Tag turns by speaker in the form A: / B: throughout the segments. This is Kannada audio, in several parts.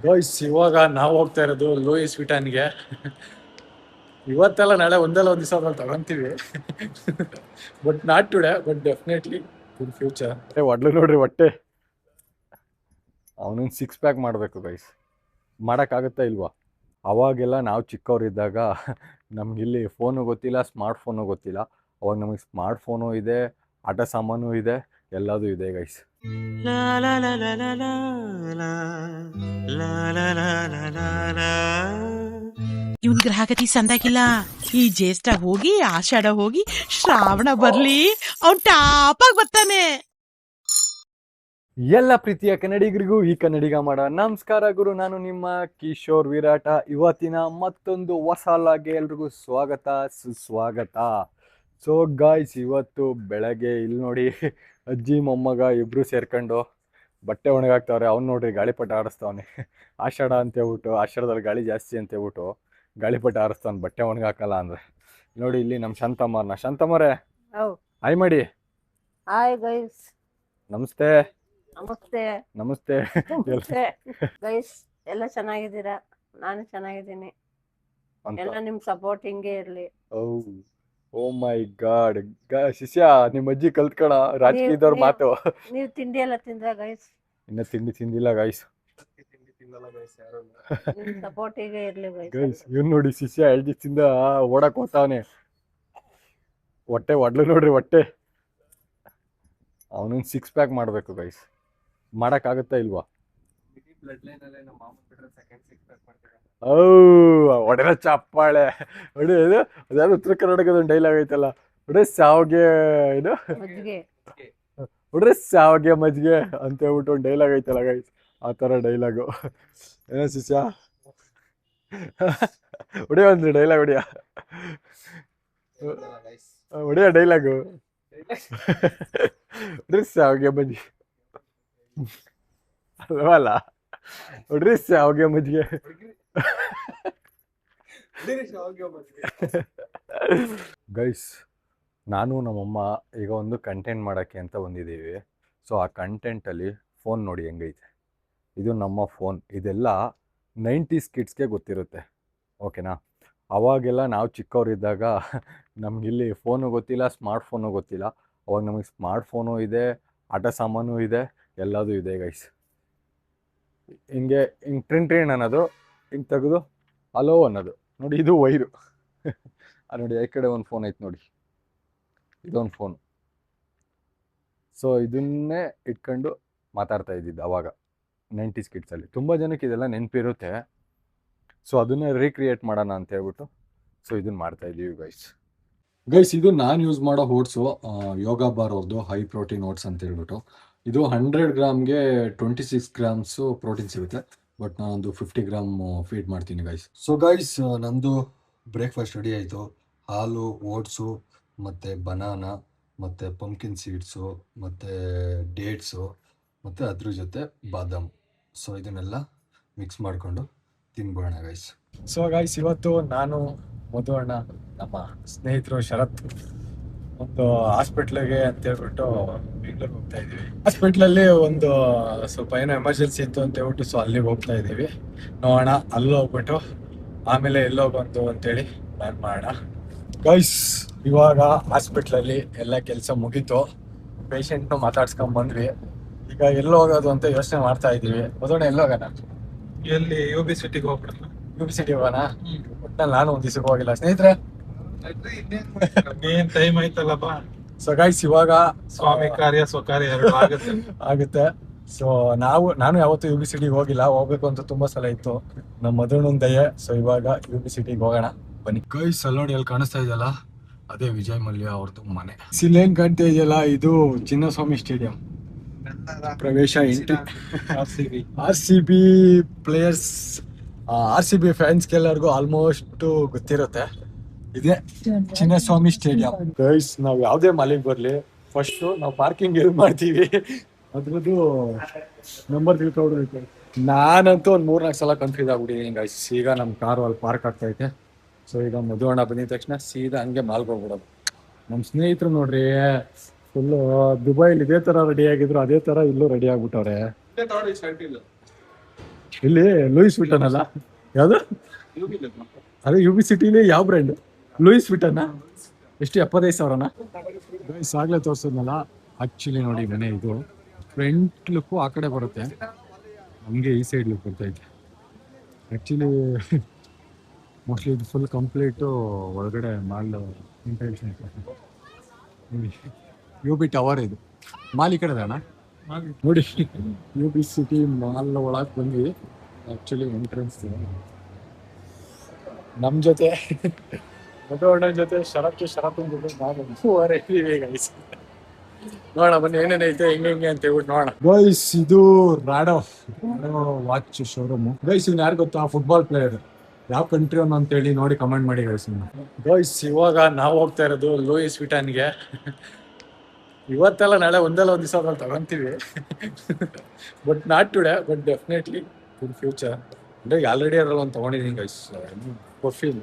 A: ಗಾಯ್ಸ್ ಇವಾಗ ನಾವು ಹೋಗ್ತಾ ಇರೋದು ಲೂಯಿಸ್ ವಿಟಾನ್ಗೆ. ಇವತ್ತೆಲ್ಲ ನಾಳೆ ಒಂದಲ್ಲ ಒಂದು ದಿವಸ ಅದ್ರಲ್ಲಿ ತಗೊಂತೀವಿ. But not today, but definitely in future. ಒಡ್ಲು ನೋಡ್ರಿ ಹೊಟ್ಟೆ, ಅವನೊಂದು 6 ಪ್ಯಾಕ್ ಮಾಡಬೇಕು ಗೈಸ್. ಮಾಡೋಕ್ಕಾಗುತ್ತಾ ಇಲ್ವಾ? ಅವಾಗೆಲ್ಲ ನಾವು ಚಿಕ್ಕವರಿದ್ದಾಗ ನಮಗಿಲ್ಲಿ ಫೋನು ಗೊತ್ತಿಲ್ಲ, ಸ್ಮಾರ್ಟ್ ಫೋನು ಗೊತ್ತಿಲ್ಲ. ಅವಾಗ ನಮಗೆ ಸ್ಮಾರ್ಟ್ ಫೋನು ಇದೆ, ಆಟ ಸಾಮಾನು ಇದೆ, ಎಲ್ಲದೂ ಇದೆ ಗೈಸ್.
B: ಇವನ್ ಗ್ರಹಗತಿ ಸಂದಾಗಿಲ್ಲ. ಈ ಜ್ಯೇಷ್ಠ ಹೋಗಿ ಆಷಾಢ ಹೋಗಿ ಶ್ರಾವಣ ಬರ್ಲಿ, ಅವ್ನ್ ಟಾಪಾಗಿ ಬರ್ತಾನೆ.
A: ಎಲ್ಲ ಪ್ರೀತಿಯ ಕನ್ನಡಿಗರಿಗೂ ಈ ಕನ್ನಡಿಗ ಮಾಡೋ ನಮಸ್ಕಾರ ಗುರು. ನಾನು ನಿಮ್ಮ ಕಿಶೋರ್ ವಿರಾಟ. ಇವತ್ತಿನ ಮತ್ತೊಂದು ಹೊಸ ಲಾಗ್ಗೆ ಎಲ್ರಿಗೂ ಸ್ವಾಗತ, ಸುಸ್ವಾಗತ. ಸೊ ಗಾಯ್ಸ್, ಇವತ್ತು ಬೆಳಗ್ಗೆ ಇಲ್ಲಿ ನೋಡಿ, ಅಜ್ಜಿ ಮೊಮ್ಮಗ ಇಬ್ರು ಸೇರ್ಕೊಂಡು ಬಟ್ಟೆ ಒಣಗಾಕ್ತವ್ರೆ. ಅವ್ನು ನೋಡ್ರಿ ಗಾಳಿಪಟ ಆಡಿಸ್ತವನೆ. ಆಷಾಢ ಅಂತ ಹೇಳ್ಬಿಟ್ಟು, ಆಷಾಢದಲ್ಲಿ ಗಾಳಿ ಜಾಸ್ತಿ ಅಂತ ಹೇಳ್ಬಿಟ್ಟು ಗಾಳಿಪಟ ಆಡಿಸ್ತಾನೆ, ಬಟ್ಟೆ ಒಣಗಾಕಲ್ಲ ಅಂದ್ರೆ. ನೋಡಿ ಇಲ್ಲಿ ನಮ್ಮ ಶಾಂತಮ್ಮರೇ ಹಾಯ್ ಮಾಡಿ.
C: Hi guys.
A: ನಮಸ್ತೆ.
C: ನಮಸ್ತೆ.
A: ನಮಸ್ತೆ
C: ಗೈಸ್, ಎಲ್ಲ ಚೆನ್ನಾಗಿದ್ದೀರಾ? ನಾನು ಚೆನ್ನಾಗಿದ್ದೀನಿ. ಎಲ್ಲ ನಿಮ್ ಸಪೋರ್ಟ್ ಹಿಂಗೆ ಇರ್ಲಿ.
A: ಓ ಮೈ ಗಾಡ್. ಶಿಷ್ಯ, ನಿಮ್ಮ ಅಜ್ಜಿ ಕಲ್ತ್ಕೊಳ ರಾಜಕೀಯದವ್ರ ಮಾತು.
C: ನೀವು ತಿಂಡಿ ಎಲ್ಲ ತಿಂದ್ರ ಗೈಸ್?
A: ಇನ್ನ ತಿಂಡಿ ತಿಂದಿಲ್ಲ ಗೈಸ್.
C: ನಿಮ್ ಸಪೋರ್ಟ್ ಹೀಗೆ ಇರ್ಲಿ
A: ಗೈಸ್. ಇವ್ನು ನೋಡಿ ಶಿಷ್ಯ ಎಲ್ಜಿಂದ ಓಡಕ್ ಹೋಗ್ತಾವನೆ. ಹೊಟ್ಟೆ ಒಡ್ಲು ನೋಡ್ರಿ ಹೊಟ್ಟೆ. ಅವನೊಂದು 6 ಪ್ಯಾಕ್ ಮಾಡಬೇಕು ಗೈಸ್. ಮಾಡೋಕ್ಕಾಗುತ್ತಾ ಇಲ್ವಾ? ಒಡೆದ ಚಪ್ಪಾಳೆ ಹೊಡಿ. ಇದು ಅದ್ಯಾವುದು ಉತ್ತರ ಕರ್ನಾಟಕದ ಒಂದು ಡೈಲಾಗ್ ಐತಲ್ಲ, ಹೊಡೆ ಸಾವ್ಗೆ ಇದು ಹೊಡ್ರೆ ಸಾವ್ಗೆ ಮಜ್ಗೆ ಅಂತ ಹೇಳ್ಬಿಟ್ಟು ಒಂದು ಡೈಲಾಗ್ ಐತಲ್ಲ ಗೈಸ್, ಆ ಥರ ಡೈಲಾಗು. ಏನೋ ಶಿಷ್ಯ ಹೊಡಿಯ ಒಂದು ಡೈಲಾಗ್ ಹೊಡಿಯ ಹೊಡಿಯ ಡೈಲಾಗು ಹೊಡ್ರಿ ಸಾವ್ಗೆ ಮಜ್ಗೆ ಅಲ್ವಲ್ಲ, ಹೊಡ್ರಿ ಸಾವ್ಗೆ ಮಜ್ಗೆ. ಗೈಸ್, ನಾನು ನಮ್ಮಮ್ಮ ಈಗ ಒಂದು ಕಂಟೆಂಟ್ ಮಾಡೋಕ್ಕೆ ಅಂತ ಬಂದಿದ್ದೀವಿ. ಸೊ ಆ ಕಂಟೆಂಟಲ್ಲಿ ಫೋನ್ ನೋಡಿ ಹೆಂಗೈತೆ. ಇದು ನಮ್ಮ ಫೋನ್. ಇದೆಲ್ಲ 90s ಕಿಡ್ಸ್ಗೆ ಗೊತ್ತಿರುತ್ತೆ, ಓಕೆನಾ? ಅವಾಗೆಲ್ಲ ನಾವು ಚಿಕ್ಕವರಿದ್ದಾಗ ನಮಗಿಲ್ಲಿ ಫೋನು ಗೊತ್ತಿಲ್ಲ, ಸ್ಮಾರ್ಟ್ ಫೋನು ಗೊತ್ತಿಲ್ಲ. ಅವಾಗ ನಮಗೆ ಸ್ಮಾರ್ಟ್ ಫೋನು ಇದೆ, ಆಟ ಸಾಮಾನು ಇದೆ, ಎಲ್ಲದೂ ಇದೆ ಗೈಸ್. ಹಿಂಗೆ ಟ್ರಿನ್ ಅನ್ನೋದು, ಹಿಂಗೆ ತೆಗೆದು ಹಲೋ ಅನ್ನೋದು. ನೋಡಿ, ಇದು ವೈರು. ನೋಡಿ, ಈ ಕಡೆ ಒಂದು ಫೋನ್ ಐತೆ ನೋಡಿ, ಇದೊಂದು ಫೋನ್. ಸೊ ಇದನ್ನೇ ಇಟ್ಕೊಂಡು ಮಾತಾಡ್ತಾ ಇದ್ದಿದ್ದು ಅವಾಗ 90s ಕಿಡ್ಸಲ್ಲಿ. ತುಂಬ ಜನಕ್ಕೆ ಇದೆಲ್ಲ ನೆನಪಿರುತ್ತೆ. ಸೊ ಅದನ್ನೇ ರೀಕ್ರಿಯೇಟ್ ಮಾಡೋಣ ಅಂತ ಹೇಳ್ಬಿಟ್ಟು ಸೊ ಇದನ್ನು ಮಾಡ್ತಾ ಇದ್ದೀವಿ ಗೈಸ್. ಇದು ನಾನು ಯೂಸ್ ಮಾಡೋ ಓಟ್ಸು, ಯೋಗ ಬಾರ್ ಅವ್ರದ್ದು ಹೈ ಪ್ರೋಟೀನ್ ಓಟ್ಸ್ ಅಂತ ಹೇಳ್ಬಿಟ್ಟು. ಇದು 100 ಗ್ರಾಮ್ಗೆ 26 ಗ್ರಾಮ್ಸು ಪ್ರೋಟೀನ್ ಸಿಗುತ್ತೆ. ಬಟ್ ನಾನೊಂದು 50 ಗ್ರಾಮ್ ಫೀಡ್ ಮಾಡ್ತೀನಿ ಗೈಸ್. ಸೊ ಗೈಸ್, ನಂದು ಬ್ರೇಕ್ಫಾಸ್ಟ್ ರೆಡಿ ಆಯಿತು. ಹಾಲು, ಓಟ್ಸು, ಮತ್ತು ಬನಾನಾ, ಮತ್ತು ಪಂಪ್ಕಿನ್ ಸೀಡ್ಸು, ಮತ್ತು ಡೇಟ್ಸು, ಮತ್ತು ಅದ್ರ ಜೊತೆ ಬಾದಾಮ್. ಸೊ ಇದನ್ನೆಲ್ಲ ಮಿಕ್ಸ್ ಮಾಡಿಕೊಂಡು ತಿನ್ಬೋಣ ಗೈಸ್. ಸೊ ಗೈಸ್, ಇವತ್ತು ನಾನು, ಮಧು ಅಣ್ಣ, ನಮ್ಮ ಸ್ನೇಹಿತರು ಶರತ್ ಒಂದು ಹಾಸ್ಪಿಟ್ಲಿಗೆ ಅಂತ ಹೇಳ್ಬಿಟ್ಟು ಬೆಂಗಳೂರಿಗೆ ಹೋಗ್ತಾ ಇದ್ದೀವಿ. ಹಾಸ್ಪಿಟ್ಲಲ್ಲಿ ಒಂದು ಸ್ವಲ್ಪ ಏನೋ ಎಮರ್ಜೆನ್ಸಿ ಇತ್ತು ಅಂತ ಹೇಳ್ಬಿಟ್ಟು ಸೊ ಅಲ್ಲಿಗೆ ಹೋಗ್ತಾ ಇದ್ದೀವಿ. ನೋಡೋಣ, ಅಲ್ಲಿ ಹೋಗ್ಬಿಟ್ಟು ಆಮೇಲೆ ಎಲ್ಲೋಗಂತು ಅಂತೇಳಿ ಪ್ಲಾನ್ ಮಾಡೋಣ ಗೈಸ್. ಇವಾಗ ಹಾಸ್ಪಿಟ್ಲಲ್ಲಿ ಎಲ್ಲ ಕೆಲಸ ಮುಗೀತು, ಪೇಷಂಟ್ನು ಮಾತಾಡ್ಸ್ಕೊಂಡ್ ಬಂದ್ವಿ. ಈಗ ಎಲ್ಲಿ ಹೋಗೋದು ಅಂತ ಯೋಚನೆ ಮಾಡ್ತಾ ಇದ್ದೀವಿ. ಮೊದಲನೇ ಎಲ್ಲೋಗೋಣ?
D: ಎಲ್ಲಿ UB ಸಿಟಿಗೆ ಹೋಗ್ಬಿಡೋಣ.
A: UB ಸಿಟಿ ಹೋಗೋಣ. ಒಟ್ನಲ್ಲಿ ನಾನು ಒಂದು ದಿವಸಕ್ಕೆ ಹೋಗಿಲ್ಲ ಸ್ನೇಹಿತರೆ.
D: ಏನ್ ಟೈಮ್ ಆಯ್ತಲ್ಲಪ್ಪ.
A: ಸೊ ಗೈಸ್, ಇವಾಗ
D: ಸ್ವಾಮಿ ಕಾರ್ಯ ಸ್ವಕಾರ್ಯ ಎರಡು
A: ಆಗುತ್ತೆ. ಸೊ ನಾನು ಯಾವತ್ತೂ UB ಸಿಟಿಗೆ ಹೋಗಿಲ್ಲ, ಹೋಗ್ಬೇಕು ಅಂತ ತುಂಬಾ ಸಲ ಇತ್ತು, ನಮ್ಮ ಮಧುನೊಂದು ದಯೆ. ಸೊ ಇವಾಗ UB ಸಿಟಿಗೆ ಹೋಗೋಣ ಬನ್ನಿ ಗೈಸ್. ಅಲ್ಲಿ ನೋಡಿ, ಅಲ್ಲಿ ಕಾಣಿಸ್ತಾ ಇದೆಯಲ್ಲ, ಅದೇ ವಿಜಯ್ ಮಲ್ಯ ಅವ್ರದ್ದು ಮನೆ. ಇಲ್ಲೇನ್ ಕಾಣ್ತಾ ಇದೆಯಲ್ಲ, ಇದು ಚಿನ್ನಸ್ವಾಮಿ ಸ್ಟೇಡಿಯಂ. ಪ್ರವೇಶ ಎಂಟ್ರಿ. RCB ಪ್ಲೇಯರ್ಸ್, RCB ಫ್ಯಾನ್ಸ್ಗೆಲ್ಲರಿಗೂ ಆಲ್ಮೋಸ್ಟ್ ಗೊತ್ತಿರುತ್ತೆ. ಇದೇ ಚಿನ್ನಸ್ವಾಮಿ ಸ್ಟೇಡಿಯಂ ಗೈಸ್. ನಾವು ಯಾವುದೇ ಮಾಲಿಗೆ ಬರಲಿ, ಫಸ್ಟು ನಾವು ಪಾರ್ಕಿಂಗ್ ಎಲ್ಲಿ ಮಾಡ್ತೀವಿ ಅದ್ರದ್ದು ನಂಬರ್ ತಿಳ್ಕೊಡ್ಬೇಕು. ನಾನಂತೂ ಒಂದು 3-4 ಸಲ ಕನ್ಫ್ಯೂಸ್ ಆಗ್ಬಿಟ್ಟಿದ್ದೀನಿ ಗೈಸ್. ಈಗ ನಮ್ಮ ಕಾರು ಅಲ್ಲಿ ಪಾರ್ಕ್ ಆಗ್ತೈತೆ. ಸೊ ಈಗ ಮಧು ಅಣ್ಣ ಬಂದಿದ ತಕ್ಷಣ ಸೀದಾ ಹಂಗೆ ಮಾಲ್ಗೆ ಹೋಗ್ಬಿಡೋದು. ನಮ್ಮ ಸ್ನೇಹಿತರು ನೋಡ್ರಿ, ಫುಲ್ಲು ದುಬೈಲಿ ಇದೇ ಥರ ರೆಡಿ ಆಗಿದ್ರು, ಅದೇ ಥರ ಇಲ್ಲೂ ರೆಡಿ ಆಗ್ಬಿಟ್ಟವ್ರೆ. ಇಲ್ಲಿ ಲೂಯಿಸ್ ವಿಟನ್ ಅಲ್ಲ, ಯಾವುದು ಅದೇ ಯು ಬಿ ಸಿಟಿಲಿ ಯಾವ ಬ್ರ್ಯಾಂಡ್? ಲೂಯಿಸ್ ವಿಟನ್ನ ಎಷ್ಟು 75,000ನಾ? ಗೈಸ್ ಆಗಲೇ ತೋರಿಸಿದ್ನಲ್ಲ, ಆ್ಯಕ್ಚುಲಿ ನೋಡಿ ಮನೆ ಇದು ಫ್ರಂಟ್ ಲುಕ್ಕು ಆ ಕಡೆ ಬರುತ್ತೆ, ನಮಗೆ ಈ ಸೈಡ್ ಲುಕ್ ಬರ್ತೈತೆ. ಆ್ಯಕ್ಚುಲಿ ಮೋಸ್ಟ್ಲಿ ಇದು ಫುಲ್ ಕಂಪ್ಲೀಟು ಒಳಗಡೆ ಮಾಲ್ ಯು ಬಿ ಟವರ್ ಇದು ಮಾಲ್ ಈ ಕಡೆ ಅಣ್ಣ ನೋಡಿ. ಯು ಬಿ ಸಿಟಿ ಮಾಲ್ ಒಳಗೆ ಬಂದ್ವಿ. ಆ್ಯಕ್ಚುಲಿ ಎಂಟ್ರೆನ್ಸ್ ನಮ್ಮ ಜೊತೆ ಮಧುವಣ್ಣನ ಜೊತೆ ಶರತ್ತನ ಜೊತೆ ಗೈಸ್ ನೋಡೋಣ ಬನ್ನಿ ಏನೇನೈತೆ ಹೆಂಗೆ ಅಂತ ಹೇಳ್ಬಿಟ್ಟು ನೋಡೋಣ. ಗೈಸ್ ಇದು ರಾಡೋ ವಾಚ್ ಶೋರೂಮು. ಗೈಸ್ ಇವ್ನು ಯಾರು ಗೊತ್ತಾ? Football player. ಯಾವ ಕಂಟ್ರಿ ಅವನು ಅಂತೇಳಿ ನೋಡಿ ಕಮೆಂಟ್ ಮಾಡಿ ಗೈಸ್. ಗೈಸ್ ಇವಾಗ ನಾವು ಹೋಗ್ತಾ ಇರೋದು ಲೂಯಿಸ್ ವಿಟಾನ್ಗೆ. ಇವತ್ತೆಲ್ಲ ನಾಳೆ ಒಂದಲ್ಲ ಒಂದು ದಿವಸ ತಗೊಂತೀವಿ, but not today, but definitely in future. ಅಂದರೆ ಆಲ್ರೆಡಿ ಅದರಲ್ಲಿ ಒಂದು ತೊಗೊಂಡಿದ್ದೀನಿ ಗೈಸ್, ಪರ್ಫ್ಯೂಮ್.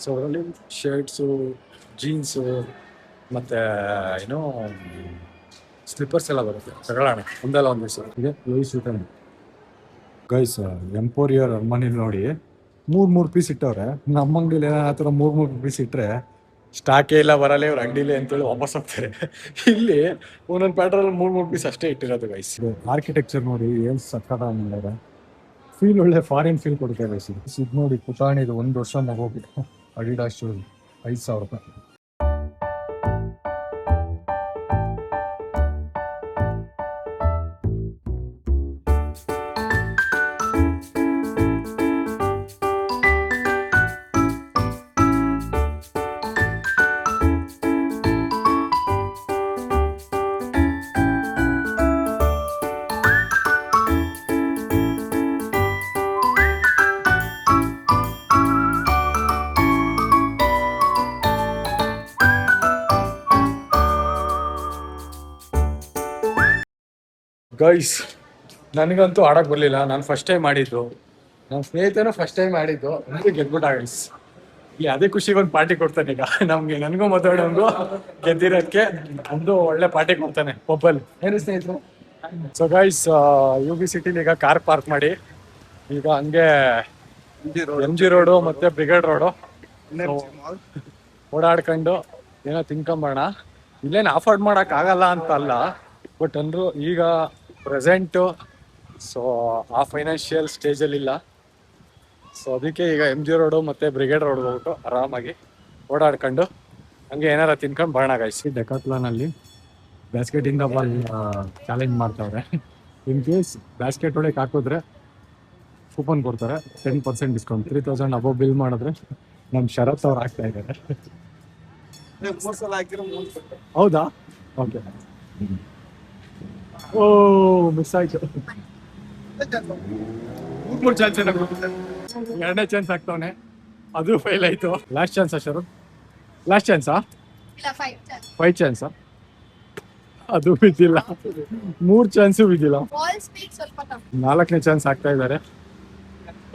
A: ಸೊ ಅದರಲ್ಲಿ ಶರ್ಟ್ಸು, ಜೀನ್ಸು ಮತ್ತು ಏನೋ ಸ್ಲಿಪ್ಪರ್ಸ್ ಎಲ್ಲ ಬರುತ್ತೆ. ತಗೊಳ್ಳೋಣ ಒಂದಲ್ಲ ಒಂದು ದಿವಸ. ಇದೆ ಲೂಯಿಸ್ ವಿಟಾನ್ ಗೈಸ್. ಎಂಪೋರಿಯರ್ ಅರ್ಮನಿಲಿ ನೋಡಿ 3 ಪೀಸ್ ಇಟ್ಟವ್ರೆ. ನಮ್ಮ ಅಂಗಡಿಲಿ ಆ ಥರ 3 ಪೀಸ್ ಇಟ್ಟರೆ ಸ್ಟಾಕೇ ಇಲ್ಲ, ಬರಲ್ಲ ಇವ್ರ ಅಂಗಡಿಲಿ ಅಂತೇಳಿ ವಾಪಸ್ ಹೋಗ್ತಾರೆ. ಇಲ್ಲಿ ಒಂದೊಂದು ಪ್ಯಾಟ್ರಲ್ಲಿ 3 ಪೀಸ್ ಅಷ್ಟೇ ಇಟ್ಟಿರೋದು ಗೈಸ್. ಆರ್ಕಿಟೆಕ್ಚರ್ ನೋಡಿ ಏನು ಸಕ್ಕತ್ತ ಮಾಡಿದ್ದಾರೆ. ಫೀಲ್ ಒಳ್ಳೆ ಫಾರಿನ್ ಫೀಲ್ ಕೊಡ್ತಾರೆ ಗೈಸ್. ಇದು ನೋಡಿ ಪುಟಾಣಿದು 1 ವರ್ಷ ಮಗೋಗಿತ್ತು. ಅಡಿಡಾಸ್ ಶೂಸ್ 5,000 ರೂಪಾಯಿ. ಗೈಸ್ ನನಗಂತೂ ಆಡೋಕೆ ಬರಲಿಲ್ಲ. ನಾನು ಫಸ್ಟ್ ಟೈಮ್ ಮಾಡಿದ್ದು, ನನ್ನ ಸ್ನೇಹಿತನೂ ಫಸ್ಟ್ ಟೈಮ್ ಮಾಡಿದ್ದು. ಅಂದರೆ ಗೆದ್ಬಿಟ್ಟ ಗೈಸ್. ಇಲ್ಲಿ ಅದೇ ಖುಷಿಗೆ ಒಂದು ಪಾರ್ಟಿ ಕೊಡ್ತಾನೆ ಈಗ ನಮಗೆ, ನನಗೂ ಮತ್ತೊಂದು ಗೆದ್ದಿರೋದಕ್ಕೆ ಒಂದು ಒಳ್ಳೆ ಪಾರ್ಟಿ ಕೊಡ್ತಾನೆ ಪಬ್ಬಲ್ಲಿ. ಏನು ಸ್ನೇಹಿತರು? ಸೊ ಗೈಸ್ ಯು ಬಿ ಸಿಟಿಲಿ ಈಗ ಕಾರ್ ಪಾರ್ಕ್ ಮಾಡಿ ಈಗ ಹಂಗೆ MG ರೋಡು ಮತ್ತು ಬ್ರಿಗೇಡ್ ರೋಡು ಓಡಾಡ್ಕೊಂಡು ಏನೋ ತಿನ್ಕೊಂಬೋಣ. ಇಲ್ಲೇನು ಅಫೋರ್ಡ್ ಮಾಡೋಕ್ಕಾಗಲ್ಲ ಅಂತ ಅಲ್ಲ, ಬಟ್ ಅಂದರು ಈಗ ಪ್ರೆಸೆಂಟು ಸೊ ಆ ಫೈನಾನ್ಷಿಯಲ್ ಸ್ಟೇಜಲ್ಲಿಲ್ಲ. ಸೊ ಅದಕ್ಕೆ ಈಗ MG ರೋಡು ಮತ್ತು ಬ್ರಿಗೇಡ್ ರೋಡ್ ಹೋಗ್ಬಿಟ್ಟು ಆರಾಮಾಗಿ ಓಡಾಡ್ಕೊಂಡು ಹಂಗೆ ಏನಾರ ತಿನ್ಕೊಂಡು ಬರೋಣ ಗೈಸ್. ಡೆಕಾಥ್ಲಾನಲ್ಲಿ ಬ್ಯಾಸ್ಕೆಟಿಂದ ಬಾಲ್ ಚಾಲೆಂಜ್ ಮಾಡ್ತಾವ್ರೆ. ಇನ್ ಕೇಸ್ ಬ್ಯಾಸ್ಕೆಟ್ ಒಳಗೆ ಹಾಕಿದ್ರೆ ಕೂಪನ್ ಕೊಡ್ತಾರೆ 10% ಡಿಸ್ಕೌಂಟ್. 3,000 ಅಬೌವ್ ಬಿಲ್ ಮಾಡಿದ್ರೆ ನಮ್ಮ ಶರತ್ ಅವ್ರು ಹಾಕ್ತಾ ಇದ್ದಾರೆ. ಹೌದಾ? ಓಕೆ. ಓ ಮಿಸ್ ಆಯ್ತು. 3 ಚಾನ್ಸ್ ಎರಡನೇ ಚಾನ್ಸ್ ಆಗ್ತಾವನೆ, ಅದು ಫೇಲ್ ಆಯ್ತು. ಲಾಸ್ಟ್ ಚಾನ್ಸಾ ಶರತ್? ಲಾಸ್ಟ್ ಚಾನ್ಸಾ? 5 ಚಾನ್ಸಾ? ಅದು ಬಿದ್ದಿಲ್ಲ. 3 ಚಾನ್ಸು ಬಿದ್ದಿಲ್ಲ. 4ನೇ ಚಾನ್ಸ್ ಆಗ್ತಾ ಇದ್ದಾರೆ,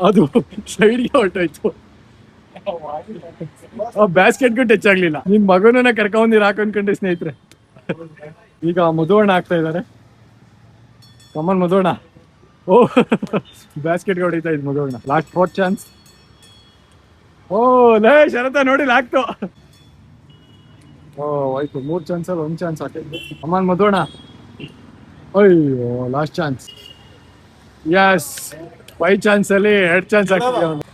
A: ಅದು ಸೈಡ್ಗೆ ಹೊರಟೋಯ್ತು. ಬ್ಯಾಸ್ಕೆಟ್ಗೂ ಟಚ್ ಆಗ್ಲಿಲ್ಲ. ನಿಮ್ ಮಗನನ್ನ ಕರ್ಕೊಂಡ್ಬಂದಿರ ಹಾಕೊಂಡ್ಕೊಂಡೆ ಸ್ನೇಹಿತರೆ. ಈಗ ಮಧುವಣ್ಣ ಆಗ್ತಾ ಇದ್ದಾರೆ. ಕಮನ್ ಮಧುವಣ್ಣ. ಓ ಬ್ಯಾಸ್ಕೆಟ್ಗೆ ಹೊಡಿತಾ ಇದ್ ಮಧುವಣ್ಣ. Last 4th chance. ಓ ಲೇ ಶರತ ನೋಡಿಲ್ಲ ಆಗ್ತು. ಓ ಆಯ್ತು, 3 ಚಾನ್ಸಲ್ಲಿ 1 ಚಾನ್ಸ್ ಹಾಕಿದ್ವಿ. ಕಮನ್ ಮಧುವಣ್ಣ. ಅಯ್ಯೋ ಲಾಸ್ಟ್ ಚಾನ್ಸ್. ಯಸ್ 5 ಚಾನ್ಸಲ್ಲಿ 2 ಚಾನ್ಸ್ ಹಾಕಿದ್ವಿ ಅವನು.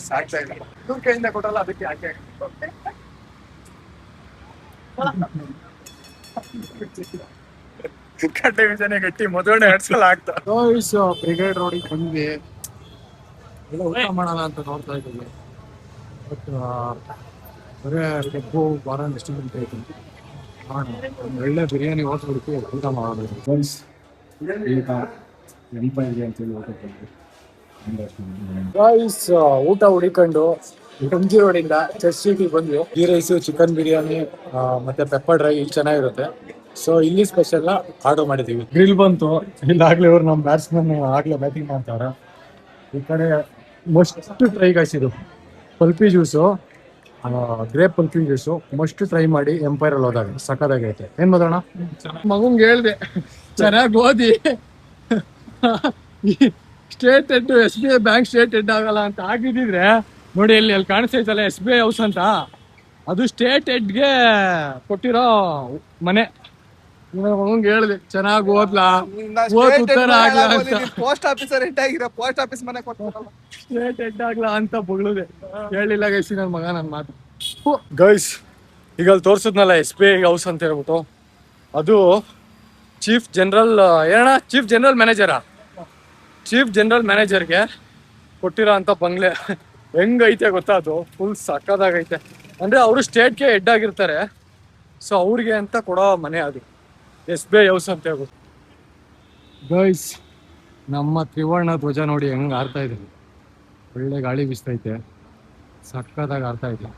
A: ಸಾಕ್ತಾ ಇಲ್ಲ, ಇವ್ರ ಕೈಯಿಂದ ಕೊಟ್ಟಲ್ಲ ಅದಕ್ಕೆ ಯಾಕೆ ಕಟ್ಟೆ ವಿಷಯನೇ ಗಟ್ಟಿ ಮದುವೆ ಎಡ್ಸಲ್ಲ ಆಗ್ತಾ. ಬ್ರಿಗೇಡ್ ರೋಡಿಗೆ ಬಂದ್ವಿ, ಎಲ್ಲ ಊಟ ಮಾಡೋಣ ಅಂತ ನೋಡ್ತಾ ಇದ್ದೀವಿ. ಬಟ್ ಬರೇ ಕಬ್ಬು ಬಾರ ರೆಸ್ಟೋರೆಂಟ್ ಐತಿ. ಒಂದು ಒಳ್ಳೆ ಬಿರಿಯಾನಿ ಹೋಟ್ಲ್ ಹುಡುಕಿ ಊಟ ಮಾಡೋದು. ಈಗ ಎಂಪೈರ್ಗೆ ಅಂತೇಳಿ ಊಟ ಬಂದ್ವಿ. ಗೈಸ್ ಊಟ ಹುಡಿಕೊಂಡು MG ರೋಡಿಂದ ಚರ್ಚ್ ಸ್ಟ್ರೀಟಿಗೆ ಬಂದ್ವಿ. ಗೀ ರೈಸು, ಚಿಕನ್ ಬಿರಿಯಾನಿ ಮತ್ತೆ ಪೆಪ್ಪರ್ ಡ್ರೈ ಇಲ್ಲಿ ಚೆನ್ನಾಗಿರುತ್ತೆ. ಸೊ ಇಲ್ಲಿ ಸ್ಪೆಷಲ್ನ ಆರ್ಡರ್ ಮಾಡಿದ್ದೀವಿ. ಗ್ರಿಲ್ ಬಂತು. ಇಲ್ಲಾಗಲೇ ಇವ್ರು ನಮ್ಮ ಬ್ಯಾಟ್ಸ್ಮನ್ ಆಗಲೇ ಬ್ಯಾಟಿಂಗ್ ಮಾಡ್ತಾರೆ. ಈ ಕಡೆ ಮಸ್ಟ್ ಟ್ರೈ ಗೈಸ್ ಇದು.
E: Pulpy juice, grape pulpy juice must try ಮಾಡಿ. ಎಂಪೈರಲ್ಲಿ ಹೋದಾಗ ಸಕ್ಕದಾಗೈತೆ. ಏನ್ ಮಾಡೋಣ, ಮಗುಂಗೆ ಹೇಳ್ದೆ ಚೆನ್ನಾಗಿ ಓದಿ state head SBI bank state head ಆಗಲ್ಲ ಅಂತ ಆಗಿದ್ರೆ ನೋಡಿ, ಅಲ್ಲಿ ಕಾಣಿಸ್ತೈತಲ್ಲ SBI ಹೌಸ್ ಅಂತ, ಅದು ಸ್ಟೇಟ್ ಹೆಡ್ಗೆ ಕೊಟ್ಟಿರೋ ಮನೆ. ಮಗಂಗೆ ಹೇಳಿದೆ ಚೆನ್ನಾಗಿ ಓದ್ಲಾ, ಓದ್ ಉತ್ತರ ಆಗ್ಲಾ ಅಂತ.
F: ಪೋಸ್ಟ್ ಆಫೀಸರ್ ಹೆಡ್ ಆಗಿರೋ ಪೋಸ್ಟ್ ಆಫೀಸ್ ಮನೆ ಕೊಡ್ತಾರಲ್ಲ,
E: ಸ್ಟೇಟ್ ಹೆಡ್ ಆಗ್ಲಾ ಅಂತ ಬೊಗಳಿದೆ. ಹೇಳಿಲ್ಲ ಗೈಸ್ ನನ್ನ ಮಗ ನನ್ನ ಮಾತು. ಗೈಸ್ ಈಗ ಅಲ್ಲಿ ತೋರ್ಸದ್ನಲ್ಲ SBI ಹೌಸ್ ಅಂತ ಹೇಳ್ಬಿಟ್ಟು, ಅದು ಚೀಫ್ ಜನರಲ್ ಚೀಫ್ ಜನರಲ್ ಮ್ಯಾನೇಜರಾ, ಚೀಫ್ ಜನರಲ್ ಮ್ಯಾನೇಜರ್ಗೆ ಕೊಟ್ಟಿರೋ ಅಂತ ಬಂಗ್ಲೆ. ಹೆಂಗೈತೆ ಗೊತ್ತಾ, ಅದು ಫುಲ್ ಸಕ್ಕದಾಗೈತೆ. ಅಂದ್ರೆ ಅವರು ಸ್ಟೇಟ್ಗೆ ಹೆಡ್ ಆಗಿರ್ತಾರೆ, ಸೊ ಅವ್ರಿಗೆ ಅಂತ ಕೊಡೋ ಮನೆ ಅದು, SBI ಹೌಸ್ ಅಂತ ಹೇಳ್ಬಿಟ್ಟು. ಗೈಸ್ ನಮ್ಮ ತ್ರಿವರ್ಣ ಧ್ವಜ ನೋಡಿ ಹೆಂಗ್ ಆಡ್ತಾ ಇದೆ, ಒಳ್ಳೆ ಗಾಳಿ ಬೀಸ್ತೈತೆ, ಸಕ್ಕದಾಗಿ ಆಡ್ತಾ ಇದೆ.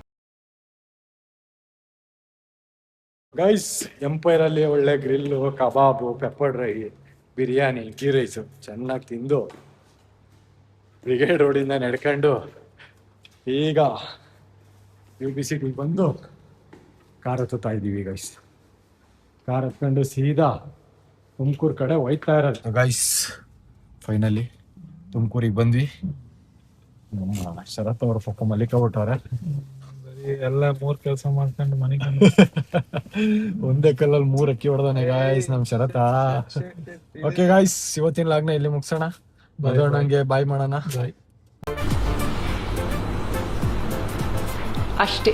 E: ಗೈಸ್ ಎಂಪೈರ್ ಅಲ್ಲಿ ಒಳ್ಳೆ ಗ್ರಿಲ್ಲು, ಕಬಾಬು, pepper dry, biryani, ghee rice ಚೆನ್ನಾಗಿ ತಿಂದು ಬ್ರಿಗೇಡ್ ರೋಡಿಂದ ನಡ್ಕೊಂಡು ಈಗ UBC ಬಂದು ಕಾರ್ ಹತ್ತುತ್ತಾ ಇದ್ದೀವಿ ಗೈಸ್. ಕಾರ್ ಹತ್ಕೊಂಡು ಸೀದಾ ತುಮಕೂರು ಕಡೆ ಹೋಯ್ತಾ ಇರೋದು. ಗೈಸ್ ಫೈನಲಿ ತುಮಕೂರಿಗೆ ಬಂದ್ವಿ. ನಮ್ಮ ಶರತ್ ಅವ್ರ ಪಕ್ಕ ಮಲ್ಲಿಕಬಿಟ್ಟವ್ರೆ.
D: ಎಲ್ಲ 3 ಕೆಲಸ ಮಾಡ್ಕೊಂಡು ಮನೆಗೆ
E: ಒಂದೇ ಕಲ್ಲಲ್ಲಿ 3 ಅಕ್ಕಿ ಹೊಡೆದಾನೆ ಗಾಯ್ಸ್ ನಮ್ ಶರತ. ಓಕೆ ಗಾಯ್ಸ್, ಇವತ್ತಿನ ಲಾಗ್ನ ಇಲ್ಲಿ ಮುಗಿಸೋಣ. ಬದೋಣಂಗೆ ಬಾಯ್ ಮಾಡೋಣ.
D: ಬಾಯ್.
G: ಅಷ್ಟೇ.